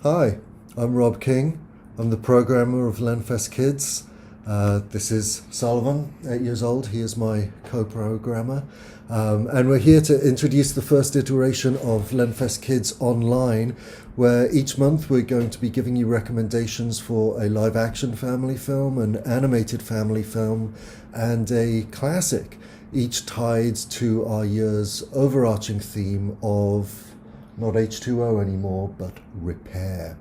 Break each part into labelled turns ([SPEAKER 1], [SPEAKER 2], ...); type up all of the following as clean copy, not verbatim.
[SPEAKER 1] Hi, I'm Rob King. I'm the programmer of Lenfest Kids. This is Sullivan, 8 years old. He is my co-programmer. And we're here to introduce the first iteration of Lenfest Kids Online, where each month we're going to be giving you recommendations for a live-action family film, an animated family film, and a classic, each tied to our year's overarching theme of not H2O anymore, but repair.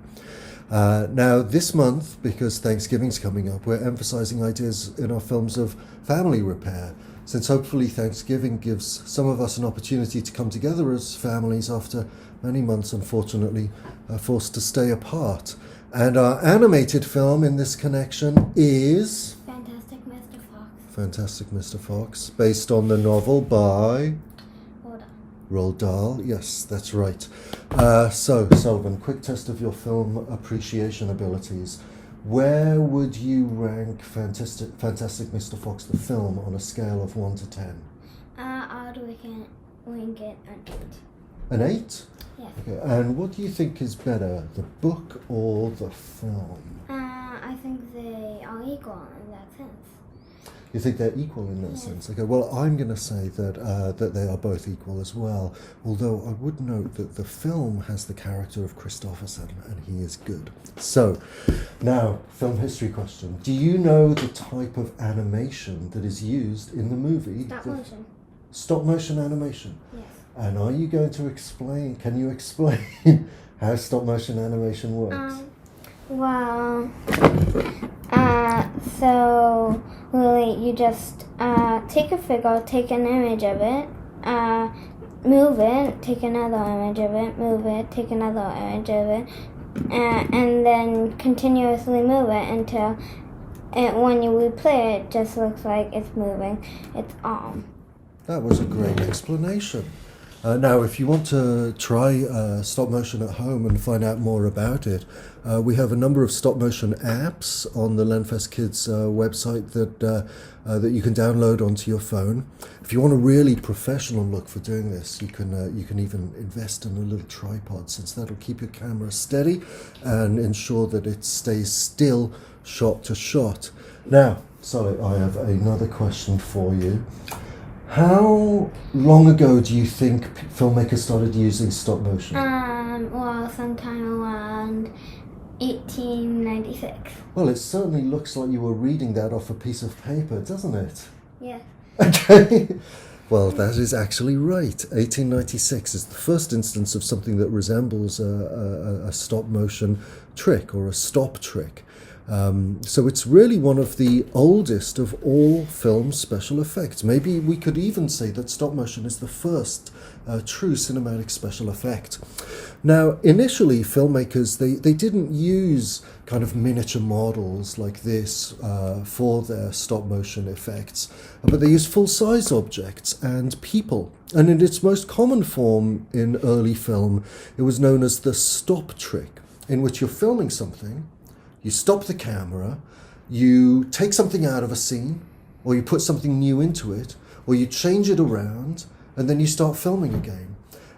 [SPEAKER 1] Now, this month, because Thanksgiving's coming up, we're emphasizing ideas in our films of family repair, since hopefully Thanksgiving gives some of us an opportunity to come together as families after many months, unfortunately, forced to stay apart. And our animated film in this connection is Fantastic Mr. Fox, based on the novel by Roald Dahl. Yes, that's right. So, Sullivan, quick test of your film appreciation abilities. Where would you rank Fantastic Mr. Fox, the film, on a scale of 1 to 10?
[SPEAKER 2] I would rank it an 8.
[SPEAKER 1] An 8?
[SPEAKER 2] Yes.
[SPEAKER 1] Okay. And what do you think is better, the book or the film?
[SPEAKER 2] I think they are equal in that sense.
[SPEAKER 1] You think they're equal in that sense? Okay, well, I'm going to say that they are both equal as well, although I would note that the film has the character of Christopherson, and he is good. So, now, film history question. Do you know the type of animation that is used in the movie?
[SPEAKER 2] Stop motion.
[SPEAKER 1] Stop motion animation?
[SPEAKER 2] Yes.
[SPEAKER 1] And are you going to can you explain how stop motion animation works?
[SPEAKER 2] So really you just take a figure, take an image of it, move it, take another image of it, move it, take another image of it, and then continuously move it until when you replay it, it just looks like it's moving its arm.
[SPEAKER 1] That was a great explanation. Now, if you want to try stop motion at home and find out more about it, we have a number of stop motion apps on the Lenfest Kids website that you can download onto your phone. If you want a really professional look for doing this, you can even invest in a little tripod, since that'll keep your camera steady and ensure that it stays still shot to shot. Now, Solly, I have another question for you. How long ago do you think filmmakers started using stop motion?
[SPEAKER 2] Sometime around 1896.
[SPEAKER 1] Well, it certainly looks like you were reading that off a piece of paper, doesn't it?
[SPEAKER 2] Yes.
[SPEAKER 1] Okay. Well, that is actually right. 1896 is the first instance of something that resembles a stop motion trick or a stop trick. So it's really one of the oldest of all film special effects. Maybe we could even say that stop motion is the first true cinematic special effect. Now, initially, filmmakers, they didn't use kind of miniature models like this for their stop motion effects, but they used full-size objects and people. And in its most common form in early film, it was known as the stop trick, in which you're filming something, you stop the camera, you take something out of a scene, or you put something new into it, or you change it around, and then you start filming again.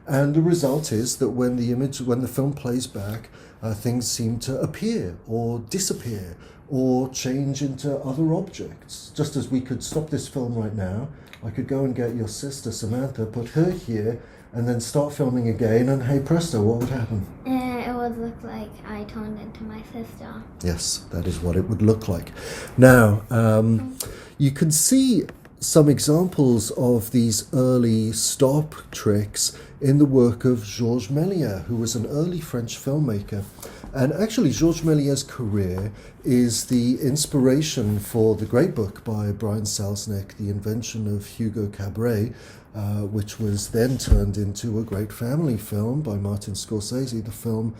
[SPEAKER 1] And the result is that when the film plays back, things seem to appear, or disappear, or change into other objects. Just as we could stop this film right now, I could go and get your sister Samantha, put her here, and then start filming again, and hey presto, what would happen?
[SPEAKER 2] It would look like I turned into my sister.
[SPEAKER 1] Yes, that is what it would look like. Now, you can see some examples of these early stop tricks in the work of Georges Méliès, who was an early French filmmaker. And actually, Georges Méliès's career is the inspiration for the great book by Brian Selznick, The Invention of Hugo Cabret, which was then turned into a great family film by Martin Scorsese, the film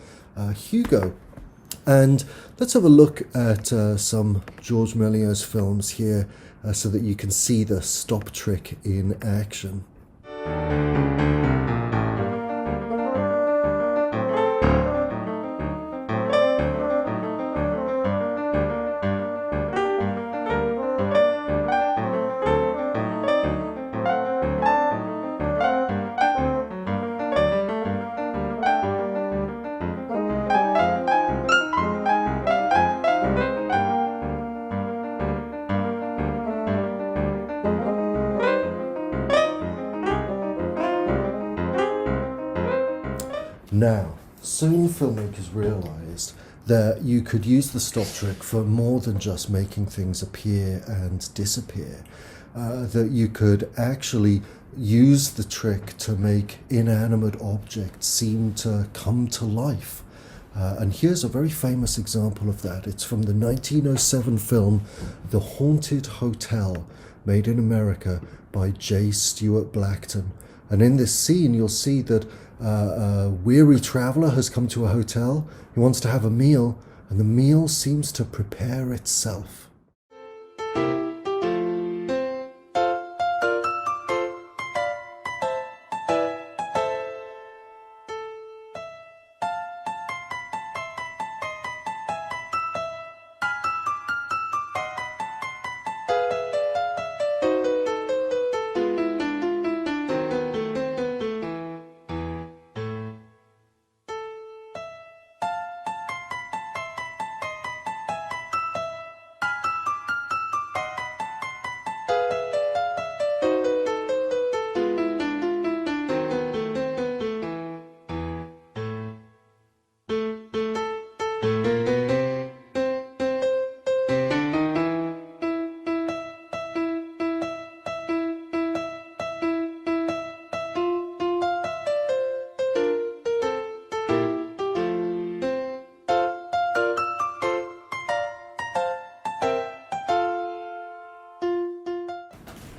[SPEAKER 1] Hugo. And let's have a look at some Georges Méliès films here so that you can see the stop trick in action. Now, soon filmmakers realized that you could use the stop trick for more than just making things appear and disappear. That you could actually use the trick to make inanimate objects seem to come to life. And here's a very famous example of that. It's from the 1907 film The Haunted Hotel, made in America by J. Stewart Blackton. And in this scene, you'll see that a weary traveller has come to a hotel. He wants to have a meal, and the meal seems to prepare itself.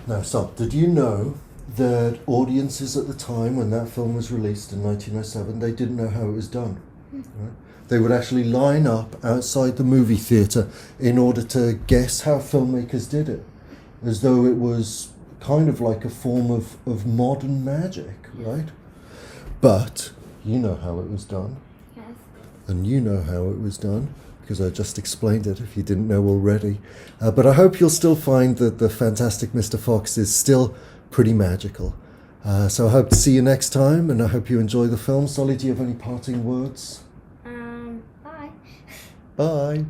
[SPEAKER 1] Now stop, did you know that audiences at the time when that film was released in 1907, they didn't know how it was done? Right? They would actually line up outside the movie theatre in order to guess how filmmakers did it, as though it was kind of like a form of modern magic, right? But you know how it was done.
[SPEAKER 2] Yes.
[SPEAKER 1] And you know how it was done, because I just explained it if you didn't know already. But I hope you'll still find that the Fantastic Mr. Fox is still pretty magical. So I hope to see you next time, and I hope you enjoy the film. Solly, do you have any parting words?
[SPEAKER 2] Bye.
[SPEAKER 1] Bye.